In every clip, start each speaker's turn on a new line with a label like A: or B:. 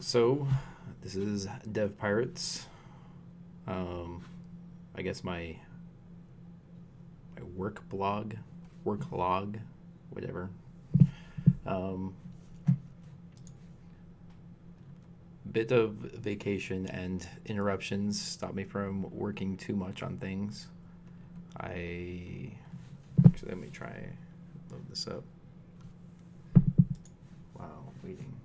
A: So, this is Dev Pirates. I guess my work blog, work log, whatever. Um, Bit of vacation and interruptions stopped me from working too much on things. Actually, let me try load this up. Wow, waiting.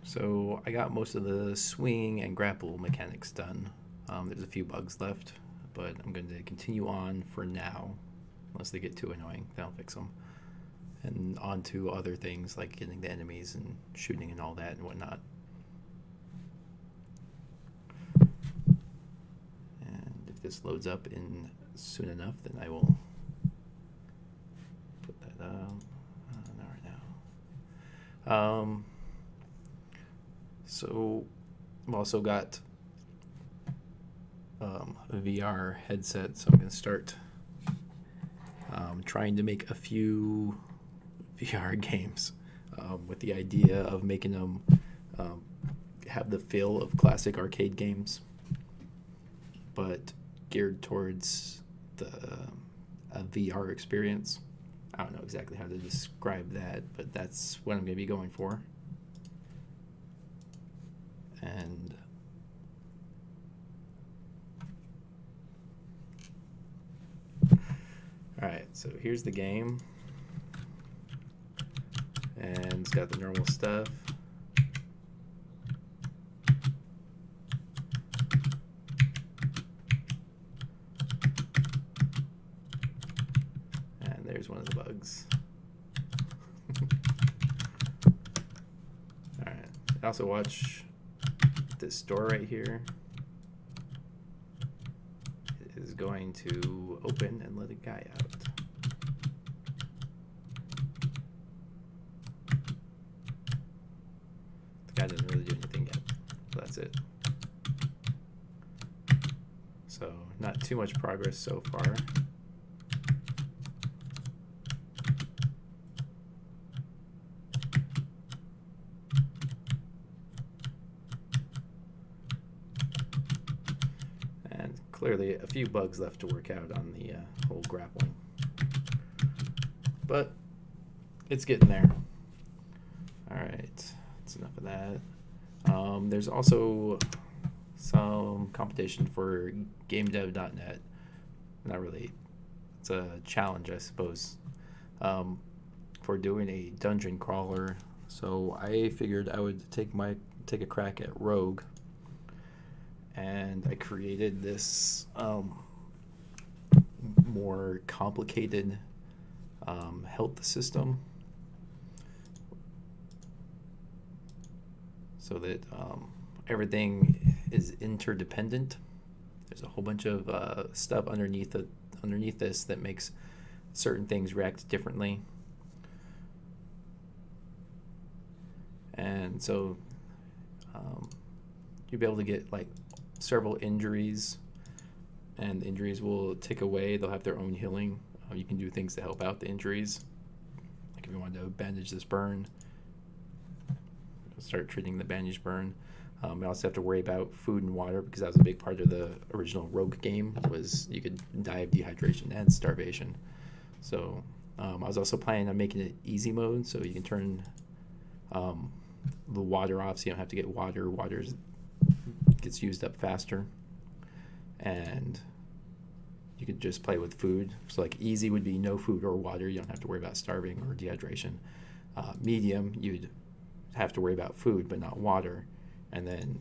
A: So I got most of the swing and grapple mechanics done. There's a few bugs left, but I'm going to continue on for now, unless they get too annoying. Then I'll fix them. And on to other things like getting the enemies and shooting and all that and whatnot. And if this loads up in soon enough, then I will put that up. Not right now. So I've also got a VR headset, so I'm going to start trying to make a few VR games with the idea of making them have the feel of classic arcade games, but geared towards a VR experience. I don't know exactly how to describe that, but that's what I'm going to be going for. And all right, so here's the game, and it's got the normal stuff. And there's one of the bugs. All right, also watch this door right here. It is going to open and let a guy out. The guy doesn't really do anything yet, so that's it. So not too much progress so far. Clearly a few bugs left to work out on the whole grappling, but it's getting there. All right, that's enough of that. There's also some competition for GameDev.net. Not really, it's a challenge, I suppose, for doing a dungeon crawler. So I figured I would take a crack at Rogue. And I created this more complicated health system so that everything is interdependent. There's a whole bunch of stuff underneath this that makes certain things react differently. And so you'll be able to get like several injuries, and the injuries will tick away. They'll have their own healing. You can do things to help out the injuries, like if you wanted to bandage this burn, start treating the bandage burn. You also have to worry about food and water, because that was a big part of the original Rogue game, was you could die of dehydration and starvation. So I was also planning on making it easy mode, so you can turn the water off, so you don't have to get water. Water's gets used up faster, and you could just play with food. So like easy would be no food or water. You don't have to worry about starving or dehydration. Medium, you'd have to worry about food but not water, and then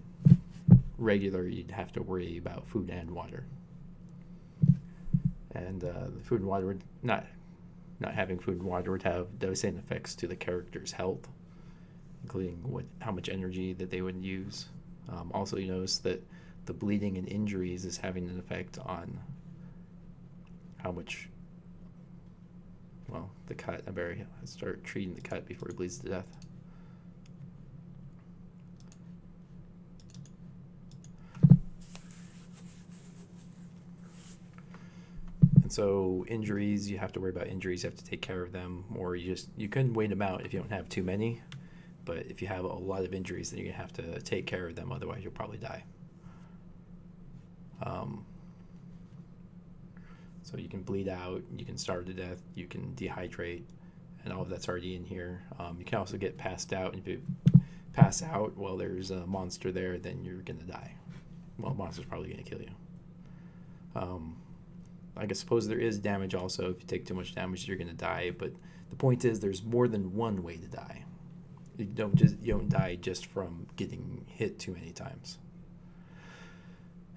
A: regular, you'd have to worry about food and water. And the food and water would not having food and water would have devastating effects to the character's health, including how much energy that they would use. Also, you notice that the bleeding and injuries is having an effect on how much, well, the cut. I better start treating the cut before he bleeds to death. And And so injuries, you have to worry about injuries. You have to take care of them, or you can wait them out if you don't have too many. But if you have a lot of injuries, then you're gonna have to take care of them. Otherwise, you'll probably die. So you can bleed out, you can starve to death, you can dehydrate, and all of that's already in here. You can also get passed out. And if you pass out while there's a monster there, then you're gonna die. Well, the monster's probably gonna kill you. I guess suppose there is damage also. If you take too much damage, you're gonna die. But the point is, there's more than one way to die. You don't die just from getting hit too many times.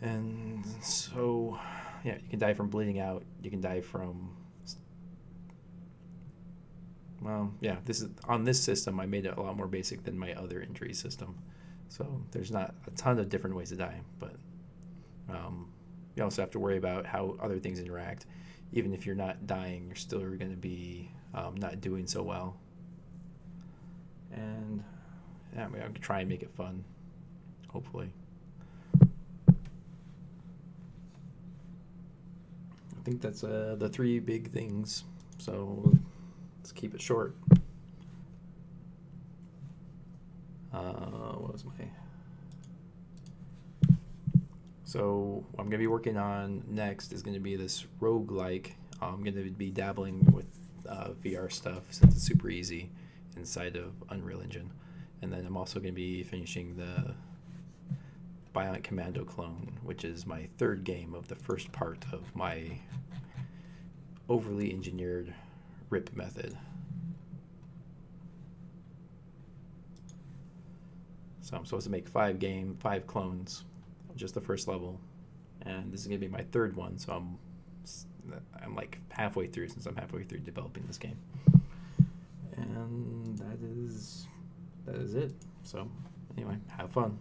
A: And so, yeah, you can die from bleeding out. You can die from, well, yeah, on this system, I made it a lot more basic than my other injury system. So there's not a ton of different ways to die, but you also have to worry about how other things interact. Even if you're not dying, you're still going to be not doing so well. And yeah, I'm going to try and make it fun, hopefully. I think that's the 3 big things. So let's keep it short. What was my... So what I'm going to be working on next is going to be this roguelike. I'm going to be dabbling with VR stuff since it's super easy inside of Unreal Engine. And then I'm also going to be finishing the Bionic Commando clone, which is my 3rd game of the first part of my overly engineered RIP method. So I'm supposed to make 5 clones, just the first level, and this is going to be my 3rd one, so I'm like halfway through, since I'm halfway through developing this game. And that is it. So anyway, have fun.